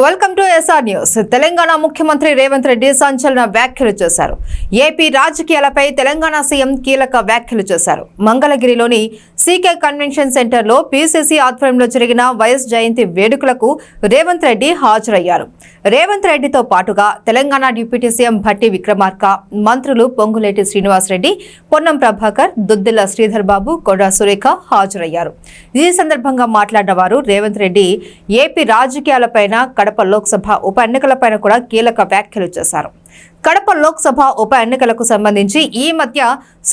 Welcome to SR news. Telangana ముఖ్యమంత్రి రేవంత్ రెడ్డి సంచలన వ్యాఖ్యలు చేశారు. ఏపీ రాజకీయాలపై తెలంగాణ సీఎం కీలక వ్యాఖ్యలు చేశారు. మంగళగిరిలోని సీకే కన్వెన్షన్ సెంటర్ లో పీసీసీ ఆధ్వర్యంలో జరిగిన వైఎస్ జయంతి వేడుకలకు రేవంత్ రెడ్డి హాజరయ్యారు. రేవంత్ రెడ్డితో పాటుగా తెలంగాణ డిప్యూటీ సీఎం భట్టి విక్రమార్క, మంత్రులు పొంగులేటి శ్రీనివాసరెడ్డి, పొన్నం ప్రభాకర్, దుద్దిల్ల శ్రీధర్ బాబు, కొండా సురేఖ హాజరయ్యారు. ఈ సందర్భంగా మాట్లాడిన వారు రేవంత్ రెడ్డి ఏపీ రాజకీయాలపైన, కడప లోక్సభ ఉప ఎన్నికలపైన కూడా కీలక వ్యాఖ్యలు చేశారు. కడప లోక్సభ ఉప ఎన్నికలకు సంబంధించి ఈ మధ్య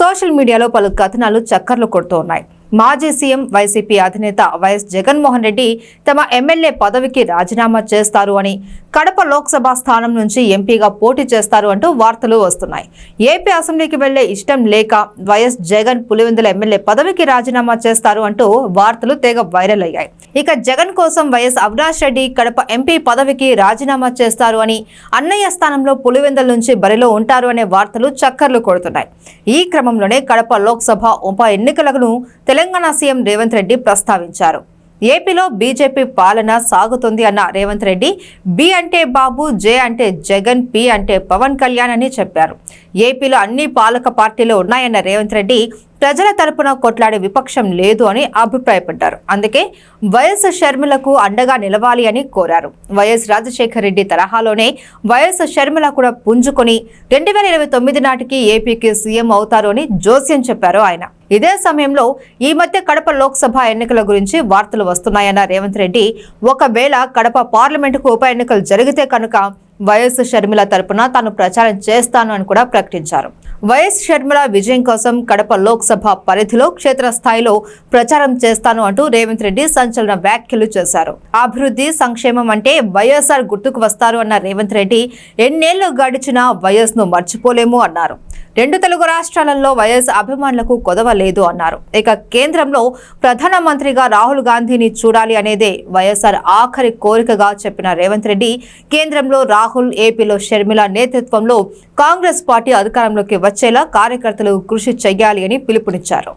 సోషల్ మీడియాలో పలు కథనాలు చక్కర్లు కొడుతూ ఉన్నాయి. మాజీ సీఎం వైసీపీ అధినేత వైఎస్ జగన్మోహన్ రెడ్డి తమ ఎమ్మెల్యే పదవికి రాజీనామా చేస్తారు అని, కడప లోక్సభ స్థానం నుంచి ఎంపీగా పోటీ చేస్తారు అంటూ వార్తలు వస్తున్నాయి. ఏపీ అసెంబ్లీకి వెళ్లే ఇష్టం లేక వైఎస్ జగన్ పులివెందుల ఎమ్మెల్యే పదవికి రాజీనామా చేస్తారు అంటూ వార్తలు తెగ వైరల్ అయ్యాయి. ఇక జగన్ కోసం వైఎస్ అవినాష్ రెడ్డి కడప ఎంపీ పదవికి రాజీనామా చేస్తారు అని, అన్నయ్య స్థానంలో పులివెందుల నుంచి బరిలో ఉంటారు అనే వార్తలు చక్కర్లు కొడుతున్నాయి. ఈ క్రమంలోనే కడప లోక్సభ ఉప ఎన్నికలను తెలంగాణ సీఎం రేవంత్ రెడ్డి ప్రస్తావించారు. ఏపీలో బీజేపీ పాలన సాగుతుంది అన్న రేవంత్ రెడ్డి బి అంటే బాబు, జే అంటే జగన్, పి అంటే పవన్ కళ్యాణ్ అని చెప్పారు. ఏపీలో అన్ని పాలక పార్టీలు ఉన్నాయన్న రేవంత్ రెడ్డి ప్రజల తరపున కొట్లాడే విపక్షం లేదు అని అభిప్రాయపడ్డారు. అందుకే వైఎస్ షర్మిలకు అండగా నిలవాలి అని కోరారు. వైఎస్ రాజశేఖర రెడ్డి తరహాలోనే వైఎస్ షర్మిల కూడా పుంజుకొని 2029 నాటికి ఏపీకి సీఎం అవుతారు అని జోస్యం చెప్పారు ఆయన. ఇదే సమయంలో ఈ మధ్య కడప లోక్సభ ఎన్నికల గురించి వార్తలు వస్తున్నాయన్న రేవంత్ రెడ్డి ఒకవేళ కడప పార్లమెంటుకు ఉప ఎన్నికలు జరిగితే కనుక వైఎస్ షర్మిల తరపున తాను ప్రచారం చేస్తాను అని కూడా ప్రకటించారు. వైఎస్ షర్మిల విజయం కోసం కడప లోక్సభ పరిధిలో క్షేత్రస్థాయిలో ప్రచారం చేస్తాను అంటూ రేవంత్ రెడ్డి సంచలన వ్యాఖ్యలు చేశారు. అభివృద్ధి, సంక్షేమం అంటే వైఎస్ఆర్ గుర్తుకు వస్తారు అన్న రేవంత్ రెడ్డి ఎన్నేళ్లు గడిచినా వైఎస్ ను మర్చిపోలేము అన్నారు. 2 తెలుగు రాష్ట్రాలలో వైఎస్ అభిమానులకు కొదవలేదు అన్నారు. ఇక కేంద్రంలో ప్రధానమంత్రిగా రాహుల్ గాంధీని చూడాలి అనేదే వైఎస్ఆర్ ఆఖరి కోరికగా చెప్పిన రేవంత్ రెడ్డి కేంద్రంలో రాహుల్, ఏపీలో షర్మిల నేతృత్వంలో కాంగ్రెస్ పార్టీ అధికారంలోకి వచ్చేలా కార్యకర్తలు కృషి చేయాలి అని పిలుపునిచ్చారు.